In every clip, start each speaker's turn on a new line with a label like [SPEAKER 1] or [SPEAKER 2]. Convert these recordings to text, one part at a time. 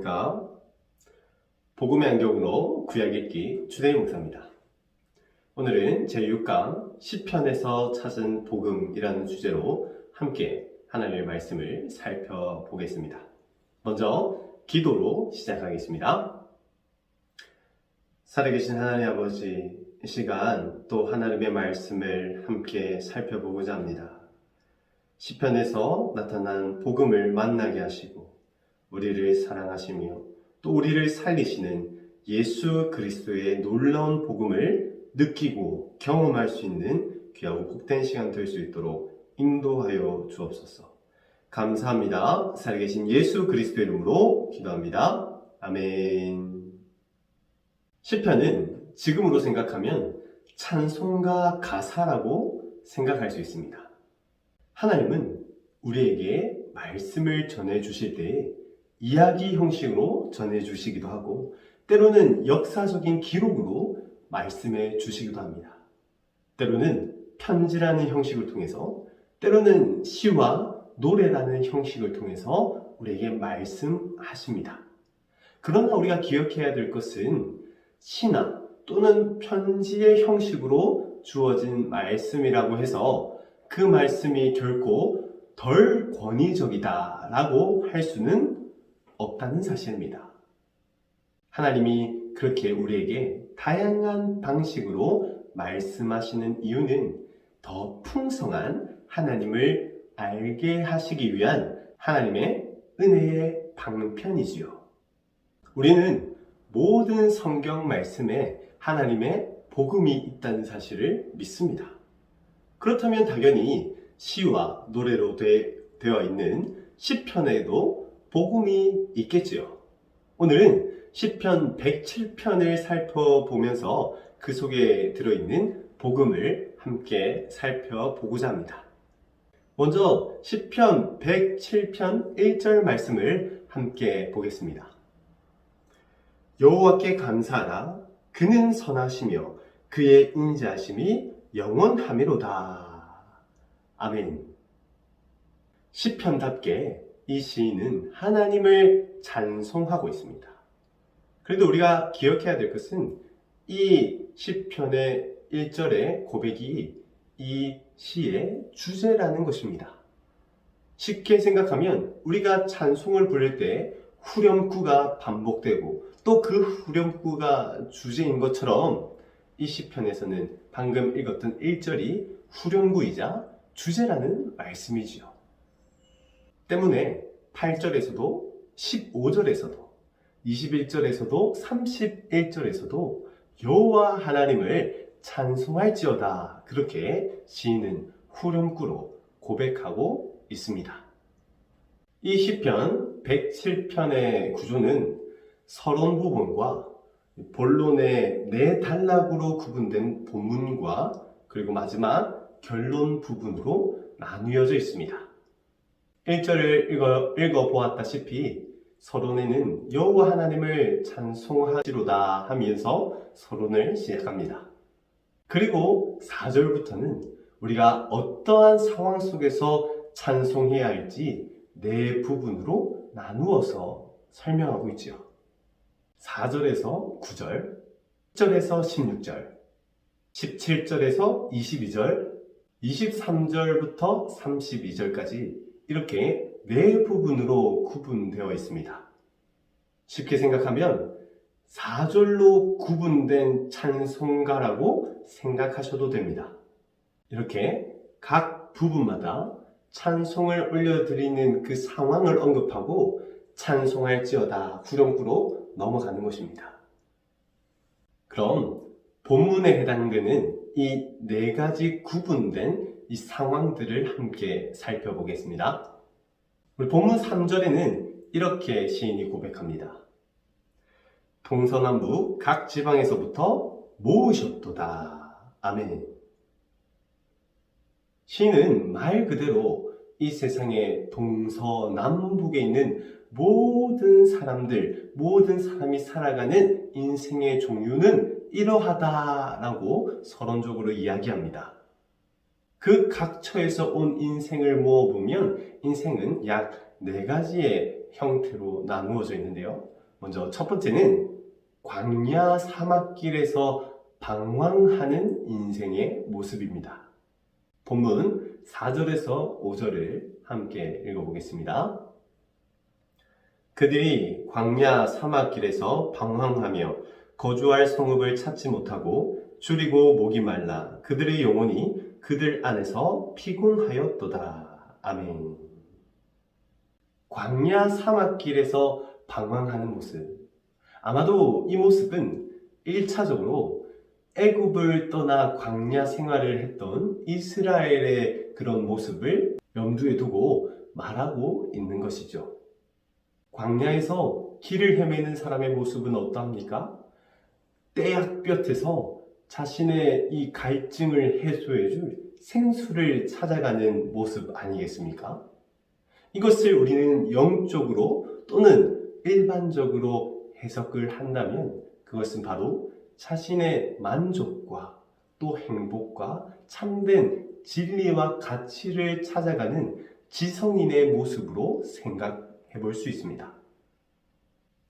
[SPEAKER 1] 안녕하십니까? 복음의 안경으로 구약 읽기 주대희 목사입니다. 오늘은 제6강 시편에서 찾은 복음이라는 주제로 함께 하나님의 말씀을 살펴보겠습니다. 먼저 기도로 시작하겠습니다. 살아계신 하나님 아버지, 이 시간 또 하나님의 말씀을 함께 살펴보고자 합니다. 시편에서 나타난 복음을 만나게 하시고 우리를 사랑하시며 또 우리를 살리시는 예수 그리스도의 놀라운 복음을 느끼고 경험할 수 있는 귀하고 복된 시간 될 수 있도록 인도하여 주옵소서. 감사합니다. 살아계신 예수 그리스도의 이름으로 기도합니다. 아멘. 시편은 지금으로 생각하면 찬송가 가사라고 생각할 수 있습니다. 하나님은 우리에게 말씀을 전해주실 때 이야기 형식으로 전해주시기도 하고 때로는 역사적인 기록으로 말씀해 주시기도 합니다. 때로는 편지라는 형식을 통해서 때로는 시와 노래라는 형식을 통해서 우리에게 말씀하십니다. 그러나 우리가 기억해야 될 것은 시나 또는 편지의 형식으로 주어진 말씀이라고 해서 그 말씀이 결코 덜 권위적이다라고 할 수는 없다는 사실입니다. 하나님이 그렇게 우리에게 다양한 방식으로 말씀하시는 이유는 더 풍성한 하나님을 알게 하시기 위한 하나님의 은혜의 방편이지요. 우리는 모든 성경 말씀에 하나님의 복음이 있다는 사실을 믿습니다. 그렇다면 당연히 시와 노래로 되어 있는 시편에도 복음이 있겠지요. 오늘은 시편 107편을 살펴보면서 그 속에 들어있는 복음을 함께 살펴보고자 합니다. 먼저 시편 107편 1절 말씀을 함께 보겠습니다. 여호와께 감사하라. 그는 선하시며 그의 인자하심이 영원하미로다. 아멘. 시편답게 이 시인은 하나님을 찬송하고 있습니다. 그런데 우리가 기억해야 될 것은 이 시편의 1절의 고백이 이 시의 주제라는 것입니다. 쉽게 생각하면 우리가 찬송을 부를 때 후렴구가 반복되고 또 그 후렴구가 주제인 것처럼 이 시편에서는 방금 읽었던 1절이 후렴구이자 주제라는 말씀이지요. 때문에 8절에서도 15절에서도 21절에서도 31절에서도 여호와 하나님을 찬송할지어다, 그렇게 시인은 후렴구로 고백하고 있습니다. 이 시편 107편의 구조는 서론 부분과 본론의 네 단락으로 구분된 본문과 그리고 마지막 결론 부분으로 나뉘어져 있습니다. 1절을 읽어보았다시피 서론에는 여호와 하나님을 찬송하시로다 하면서 서론을 시작합니다. 그리고 4절부터는 우리가 어떠한 상황 속에서 찬송해야 할지 네 부분으로 나누어서 설명하고 있지요. 4절에서 9절, 10절에서 16절, 17절에서 22절, 23절부터 32절까지 이렇게 네 부분으로 구분되어 있습니다. 쉽게 생각하면 4절로 구분된 찬송가라고 생각하셔도 됩니다. 이렇게 각 부분마다 찬송을 올려드리는 그 상황을 언급하고 찬송할지어다 후렴구로 넘어가는 것입니다. 그럼 본문에 해당되는 이 네 가지 구분된 이 상황들을 함께 살펴보겠습니다. 우리 본문 3절에는 이렇게 시인이 고백합니다. 동서남북 각 지방에서부터 모으셨도다. 아멘. 시인은 말 그대로 이 세상의 동서남북에 있는 모든 사람이 살아가는 인생의 종류는 이러하다라고 서론적으로 이야기합니다. 그 각처에서 온 인생을 모아보면 인생은 약 4가지의 형태로 나누어져 있는데요. 먼저 첫 번째는 광야 사막길에서 방황하는 인생의 모습입니다. 본문 4절에서 5절을 함께 읽어보겠습니다. 그들이 광야 사막길에서 방황하며 거주할 성읍을 찾지 못하고 줄이고 목이 말라 그들의 영혼이 그들 안에서 피곤하였도다. 아멘. 광야 사막길에서 방황하는 모습. 아마도 이 모습은 1차적으로 애굽을 떠나 광야 생활을 했던 이스라엘의 그런 모습을 염두에 두고 말하고 있는 것이죠. 광야에서 길을 헤매는 사람의 모습은 어떠합니까? 떼약볕에서 자신의 이 갈증을 해소해줄 생수를 찾아가는 모습 아니겠습니까? 이것을 우리는 영적으로 또는 일반적으로 해석을 한다면 그것은 바로 자신의 만족과 또 행복과 참된 진리와 가치를 찾아가는 지성인의 모습으로 생각해 볼 수 있습니다.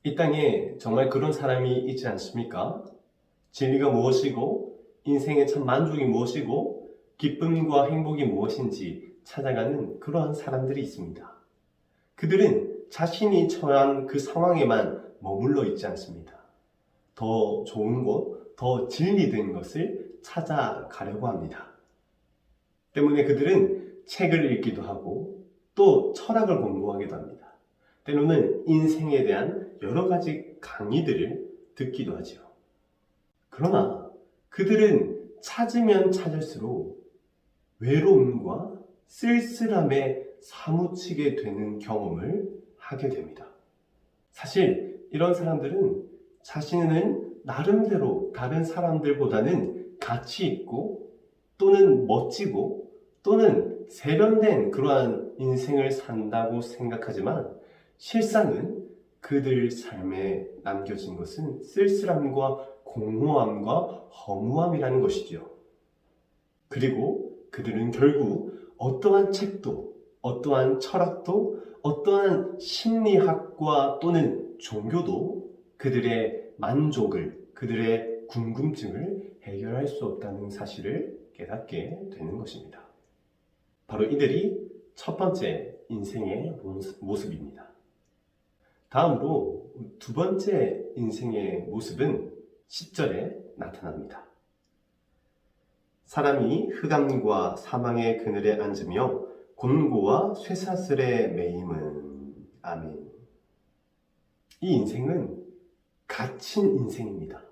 [SPEAKER 1] 이 땅에 정말 그런 사람이 있지 않습니까? 진리가 무엇이고 인생의 참 만족이 무엇이고 기쁨과 행복이 무엇인지 찾아가는 그러한 사람들이 있습니다. 그들은 자신이 처한 그 상황에만 머물러 있지 않습니다. 더 좋은 곳, 더 진리된 것을 찾아가려고 합니다. 때문에 그들은 책을 읽기도 하고 또 철학을 공부하기도 합니다. 때로는 인생에 대한 여러 가지 강의들을 듣기도 하죠. 그러나 그들은 찾으면 찾을수록 외로움과 쓸쓸함에 사무치게 되는 경험을 하게 됩니다. 사실 이런 사람들은 자신은 나름대로 다른 사람들보다는 가치 있고 또는 멋지고 또는 세련된 그러한 인생을 산다고 생각하지만 실상은 그들 삶에 남겨진 것은 쓸쓸함과 공허함과 허무함이라는 것이죠. 그리고 그들은 결국 어떠한 책도, 어떠한 철학도, 어떠한 심리학과 또는 종교도 그들의 만족을, 그들의 궁금증을 해결할 수 없다는 사실을 깨닫게 되는 것입니다. 바로 이들이 첫 번째 인생의 모습입니다. 다음으로 두 번째 인생의 모습은 10절에 나타납니다. 사람이 흑암과 사망의 그늘에 앉으며 곤고와 쇠사슬에 매임은 아멘. 이 인생은 갇힌 인생입니다.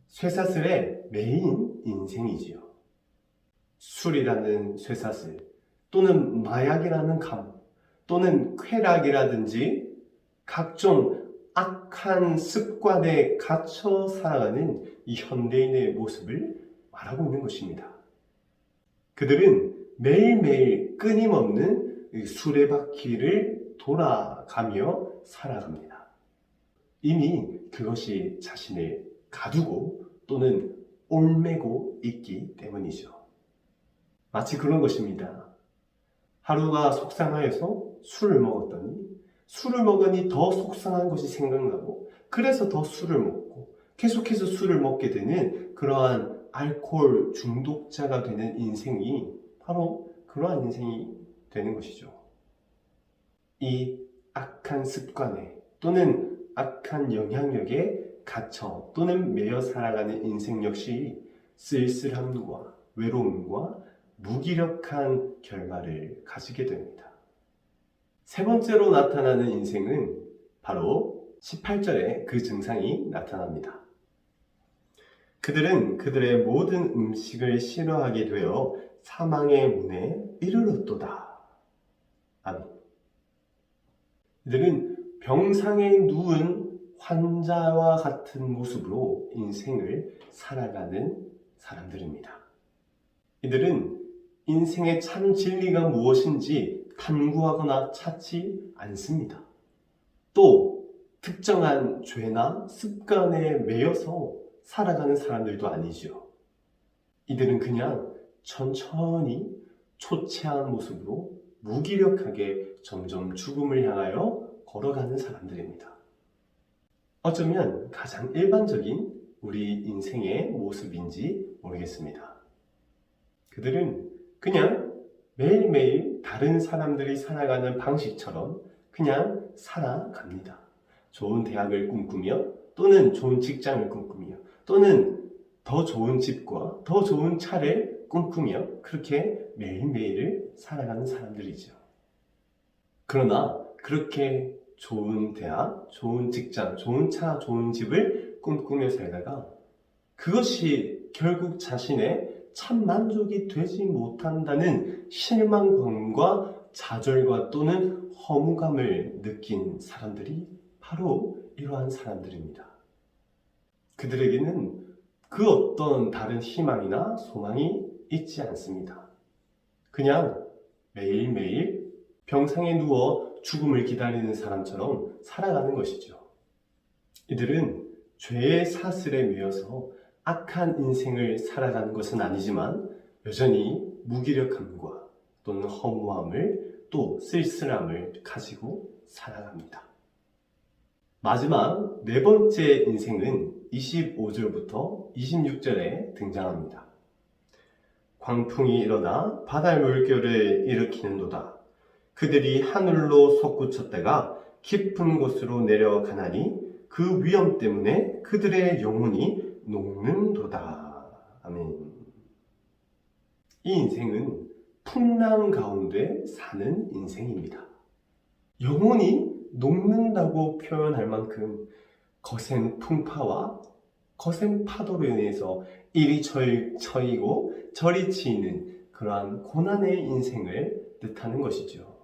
[SPEAKER 1] 쇠사슬에 매인 인생이지요. 술이라는 쇠사슬 또는 마약이라는 감 또는 쾌락이라든지 각종 악한 습관에 갇혀 살아가는 이 현대인의 모습을 말하고 있는 것입니다. 그들은 매일매일 끊임없는 수레바퀴를 돌아가며 살아갑니다. 이미 그것이 자신을 가두고 또는 얽매고 있기 때문이죠. 마치 그런 것입니다. 하루가 속상하여서 술을 먹으니 더 속상한 것이 생각나고 그래서 더 술을 먹고 계속해서 술을 먹게 되는 그러한 알코올 중독자가 되는 인생이 바로 그러한 인생이 되는 것이죠. 이 악한 습관에 또는 악한 영향력에 갇혀 또는 매여 살아가는 인생 역시 쓸쓸함과 외로움과 무기력한 결말을 가지게 됩니다. 세 번째로 나타나는 인생은 바로 18절에 그 증상이 나타납니다. 그들은 그들의 모든 음식을 싫어하게 되어 사망의 문에 이르렀도다. 아멘. 그들은 병상에 누운 환자와 같은 모습으로 인생을 살아가는 사람들입니다. 이들은 인생의 참 진리가 무엇인지 탐구하거나 찾지 않습니다. 또 특정한 죄나 습관에 매여서 살아가는 사람들도 아니죠. 이들은 그냥 천천히 초췌한 모습으로 무기력하게 점점 죽음을 향하여 걸어가는 사람들입니다. 어쩌면 가장 일반적인 우리 인생의 모습인지 모르겠습니다. 그들은 그냥 매일매일 다른 사람들이 살아가는 방식처럼 그냥 살아갑니다. 좋은 대학을 꿈꾸며 또는 좋은 직장을 꿈꾸며 또는 더 좋은 집과 더 좋은 차를 꿈꾸며 그렇게 매일매일을 살아가는 사람들이죠. 그러나 그렇게 좋은 대학, 좋은 직장, 좋은 차, 좋은 집을 꿈꾸며 살다가 그것이 결국 자신의 참 만족이 되지 못한다는 실망감과 좌절과 또는 허무감을 느낀 사람들이 바로 이러한 사람들입니다. 그들에게는 그 어떤 다른 희망이나 소망이 있지 않습니다. 그냥 매일매일 병상에 누워 죽음을 기다리는 사람처럼 살아가는 것이죠. 이들은 죄의 사슬에 매여서 악한 인생을 살아가는 것은 아니지만 여전히 무기력함과 또는 허무함을 또 쓸쓸함을 가지고 살아갑니다. 마지막 네 번째 인생은 25절부터 26절에 등장합니다. 광풍이 일어나 바다의 물결을 일으키는도다. 그들이 하늘로 솟구쳤다가 깊은 곳으로 내려가나니 그 위험 때문에 그들의 영혼이 녹는도다. 아멘. 이 인생은 풍랑 가운데 사는 인생입니다. 영혼이 녹는다고 표현할 만큼 거센 풍파와 거센 파도로 인해서 이리 처이고 저리 치이는 그러한 고난의 인생을 뜻하는 것이죠.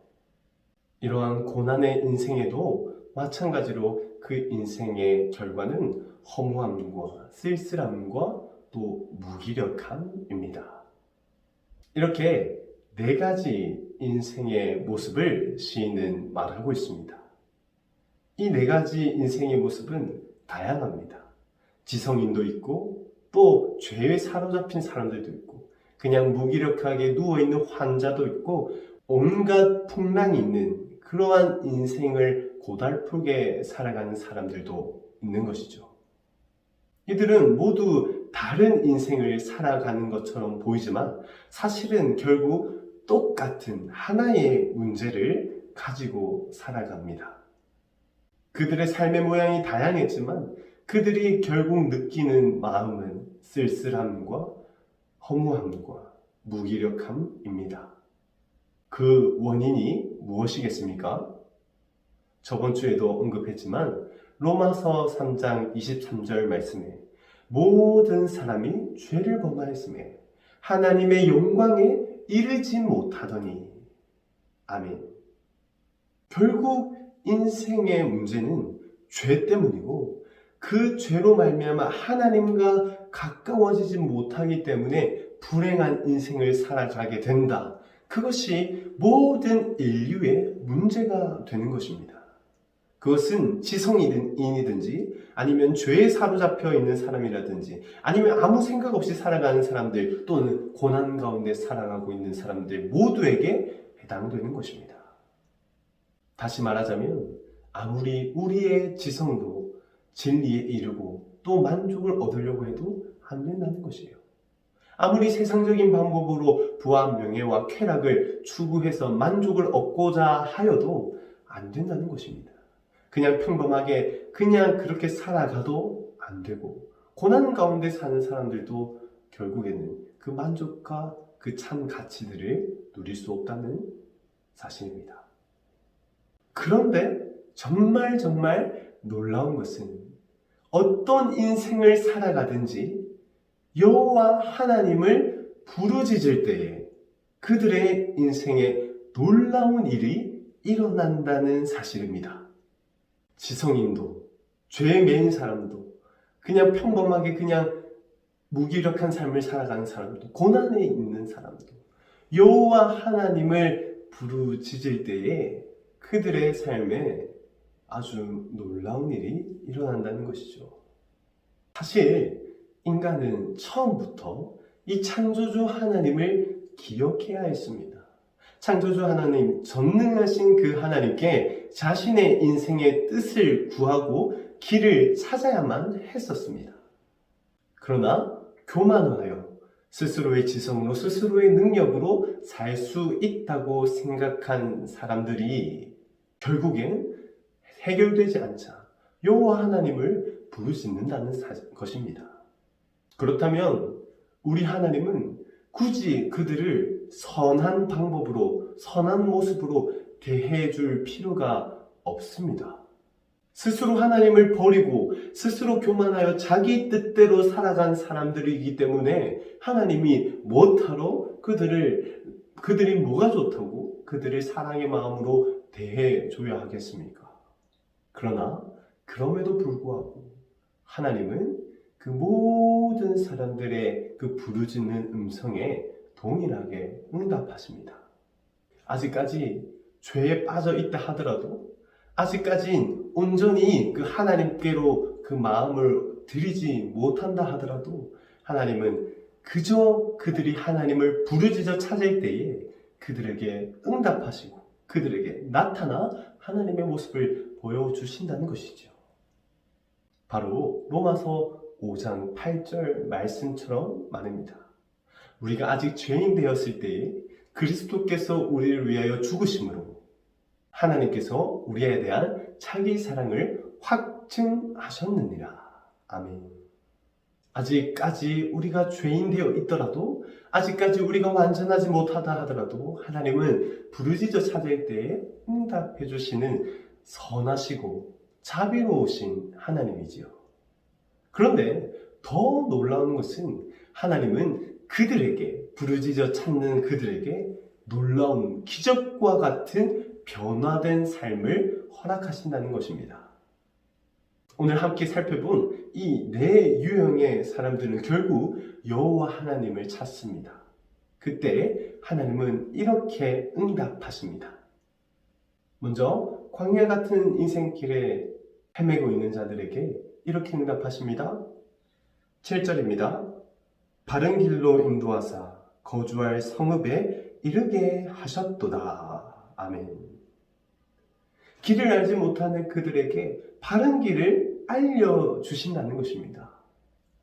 [SPEAKER 1] 이러한 고난의 인생에도 마찬가지로 그 인생의 결과는 허무함과 쓸쓸함과 또 무기력함입니다. 이렇게 네 가지 인생의 모습을 시인은 말하고 있습니다. 이 네 가지 인생의 모습은 다양합니다. 지성인도 있고 또 죄에 사로잡힌 사람들도 있고 그냥 무기력하게 누워있는 환자도 있고 온갖 풍랑이 있는 그러한 인생을 고달프게 살아가는 사람들도 있는 것이죠. 이들은 모두 다른 인생을 살아가는 것처럼 보이지만 사실은 결국 똑같은 하나의 문제를 가지고 살아갑니다. 그들의 삶의 모양이 다양했지만 그들이 결국 느끼는 마음은 쓸쓸함과 허무함과 무기력함입니다. 그 원인이 무엇이겠습니까? 저번 주에도 언급했지만 로마서 3장 23절 말씀에 모든 사람이 죄를 범하였으며 하나님의 영광에 이르지 못하더니 아멘. 결국 인생의 문제는 죄 때문이고 그 죄로 말미암아 하나님과 가까워지지 못하기 때문에 불행한 인생을 살아가게 된다. 그것이 모든 인류의 문제가 되는 것입니다. 그것은 지성인이든지 아니면 죄에 사로잡혀 있는 사람이라든지 아니면 아무 생각 없이 살아가는 사람들 또는 고난 가운데 살아가고 있는 사람들 모두에게 해당되는 것입니다. 다시 말하자면 아무리 우리의 지성으로 진리에 이르고 또 만족을 얻으려고 해도 안 된다는 것이에요. 아무리 세상적인 방법으로 부와 명예와 쾌락을 추구해서 만족을 얻고자 하여도 안 된다는 것입니다. 그냥 평범하게 그냥 그렇게 살아가도 안 되고 고난 가운데 사는 사람들도 결국에는 그 만족과 그 참 가치들을 누릴 수 없다는 사실입니다. 그런데 정말 놀라운 것은 어떤 인생을 살아가든지 여호와 하나님을 부르짖을 때에 그들의 인생에 놀라운 일이 일어난다는 사실입니다. 지성인도 죄에 매인 사람도 그냥 평범하게 그냥 무기력한 삶을 살아가는 사람도 고난에 있는 사람도 여호와 하나님을 부르짖을 때에 그들의 삶에 아주 놀라운 일이 일어난다는 것이죠. 사실 인간은 처음부터 이 창조주 하나님을 기억해야 했습니다. 창조주 하나님, 전능하신 그 하나님께 자신의 인생의 뜻을 구하고 길을 찾아야만 했었습니다. 그러나 교만하여 스스로의 지성으로 스스로의 능력으로 살 수 있다고 생각한 사람들이 결국엔 해결되지 않자 여호와 하나님을 부르짖는다는 것입니다. 그렇다면 우리 하나님은 굳이 그들을 선한 방법으로, 선한 모습으로 대해줄 필요가 없습니다. 스스로 하나님을 버리고 스스로 교만하여 자기 뜻대로 살아간 사람들이기 때문에 하나님이 못하러 그들이 뭐가 좋다고 그들을 사랑의 마음으로 대해줘야 하겠습니까? 그러나 그럼에도 불구하고 하나님은 그 모든 사람들의 그 부르짖는 음성에 동일하게 응답하십니다. 아직까지 죄에 빠져 있다 하더라도, 아직까진 온전히 그 하나님께로 그 마음을 드리지 못한다 하더라도 하나님은 그저 그들이 하나님을 부르짖어 찾을 때에 그들에게 응답하시고 그들에게 나타나 하나님의 모습을 보여주신다는 것이죠. 바로 로마서 5장 8절 말씀처럼 말입니다. 우리가 아직 죄인 되었을 때에 그리스도께서 우리를 위하여 죽으심으로 하나님께서 우리에 대한 자기 사랑을 확증하셨느니라. 아멘. 아직까지 우리가 죄인 되어 있더라도, 아직까지 우리가 완전하지 못하다 하더라도 하나님은 부르짖어 찾을 때에 응답해 주시는 선하시고 자비로우신 하나님이지요. 그런데 더 놀라운 것은 하나님은 그들에게, 부르짖어 찾는 그들에게 놀라운 기적과 같은 변화된 삶을 허락하신다는 것입니다. 오늘 함께 살펴본 이 네 유형의 사람들은 결국 여호와 하나님을 찾습니다. 그때 하나님은 이렇게 응답하십니다. 먼저 광야 같은 인생길에 헤매고 있는 자들에게 이렇게 응답하십니다. 7절입니다. 바른 길로 인도하사 거주할 성읍에 이르게 하셨도다. 아멘. 길을 알지 못하는 그들에게 바른 길을 알려주신다는 것입니다.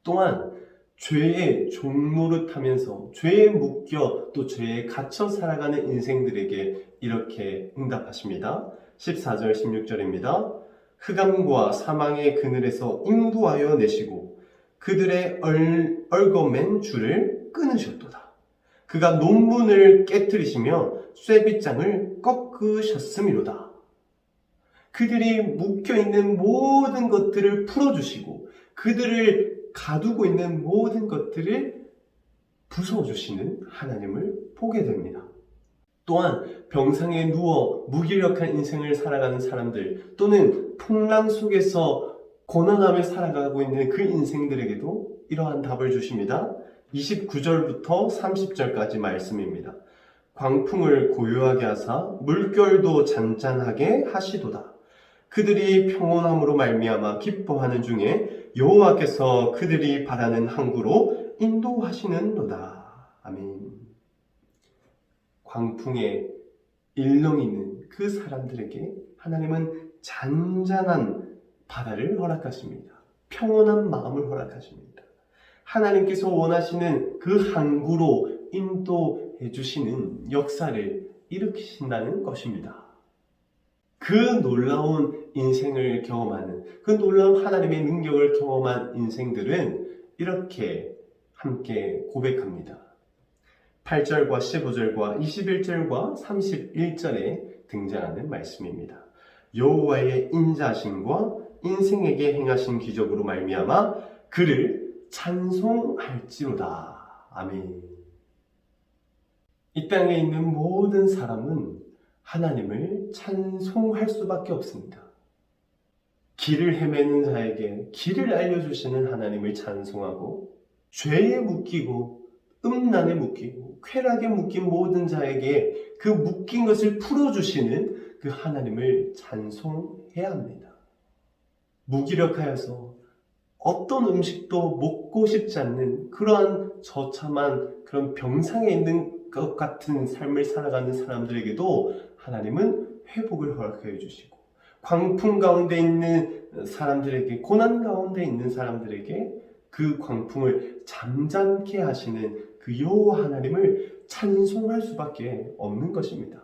[SPEAKER 1] 또한 죄의 종노릇하면서 죄에 묶여 또 죄에 갇혀 살아가는 인생들에게 이렇게 응답하십니다. 14절 16절입니다. 흑암과 사망의 그늘에서 인도하여 내시고 그들의 얽어맨 줄을 끊으셨도다. 그가 논문을 깨뜨리시며 쇠빗장을 꺾으셨음이로다. 그들이 묶여있는 모든 것들을 풀어주시고 그들을 가두고 있는 모든 것들을 부숴주시는 하나님을 보게 됩니다. 또한 병상에 누워 무기력한 인생을 살아가는 사람들 또는 풍랑 속에서 고난하며 살아가고 있는 그 인생들에게도 이러한 답을 주십니다. 29절부터 30절까지 말씀입니다. 광풍을 고요하게 하사 물결도 잔잔하게 하시도다. 그들이 평온함으로 말미암아 기뻐하는 중에 여호와께서 그들이 바라는 항구로 인도하시는도다. 아멘. 광풍에 일렁이는 그 사람들에게 하나님은 잔잔한 바다를 허락하십니다. 평온한 마음을 허락하십니다. 하나님께서 원하시는 그 항구로 인도해 주시는 역사를 일으키신다는 것입니다. 그 놀라운 인생을 경험하는, 그 놀라운 하나님의 능력을 경험한 인생들은 이렇게 함께 고백합니다. 8절과 15절과 21절과 31절에 등장하는 말씀입니다. 여호와의 인자하심과 인생에게 행하신 기적으로 말미암아 그를 찬송할지로다. 아멘. 이 땅에 있는 모든 사람은 하나님을 찬송할 수밖에 없습니다. 길을 헤매는 자에게 길을 알려주시는 하나님을 찬송하고 죄에 묶이고 음란에 묶이고 쾌락에 묶인 모든 자에게 그 묶인 것을 풀어주시는 그 하나님을 찬송해야 합니다. 무기력하여서 어떤 음식도 먹고 싶지 않는 그러한 처참한 그런 병상에 있는 것 같은 삶을 살아가는 사람들에게도 하나님은 회복을 허락해 주시고, 광풍 가운데 있는 사람들에게, 고난 가운데 있는 사람들에게 그 광풍을 잠잠케 하시는 그 여호와 하나님을 찬송할 수밖에 없는 것입니다.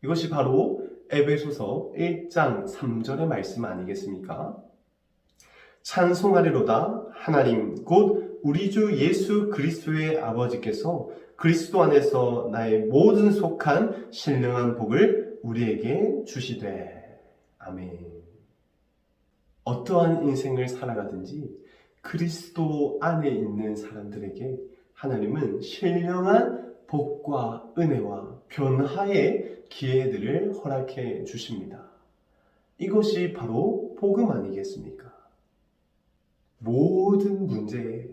[SPEAKER 1] 이것이 바로 에베소서 1장 3절의 말씀 아니겠습니까? 찬송하리로다 하나님 곧 우리 주 예수 그리스도의 아버지께서 그리스도 안에서 나의 모든 속한 신령한 복을 우리에게 주시되. 아멘. 어떠한 인생을 살아가든지 그리스도 안에 있는 사람들에게 하나님은 신령한 복과 은혜와 변화의 기회들을 허락해 주십니다. 이것이 바로 복음 아니겠습니까? 모든 문제에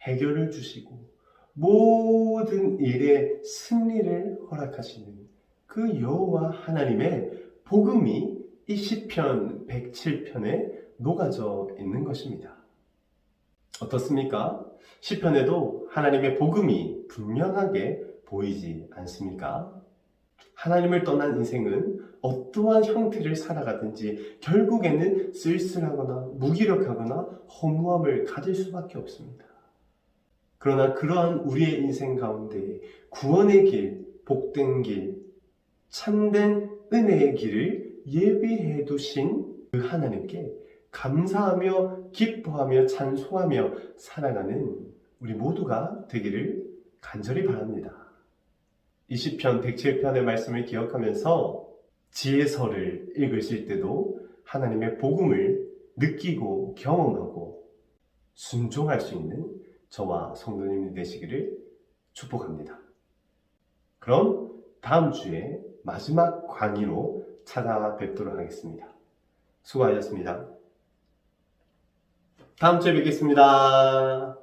[SPEAKER 1] 해결을 주시고 모든 일에 승리를 허락하시는 그 여호와 하나님의 복음이 이 시편 107편에 녹아져 있는 것입니다. 어떻습니까? 시편에도 하나님의 복음이 분명하게 보이지 않습니까? 하나님을 떠난 인생은 어떠한 형태를 살아가든지 결국에는 쓸쓸하거나 무기력하거나 허무함을 가질 수밖에 없습니다. 그러나 그러한 우리의 인생 가운데 구원의 길, 복된 길, 참된 은혜의 길을 예비해 두신 그 하나님께 감사하며 기뻐하며 찬송하며 살아가는 우리 모두가 되기를 간절히 바랍니다. 이 시편 107편의 말씀을 기억하면서 지혜서를 읽으실 때도 하나님의 복음을 느끼고 경험하고 순종할 수 있는 저와 성도님이 되시기를 축복합니다. 그럼 다음 주에 마지막 강의로 찾아뵙도록 하겠습니다. 수고하셨습니다. 다음 주에 뵙겠습니다.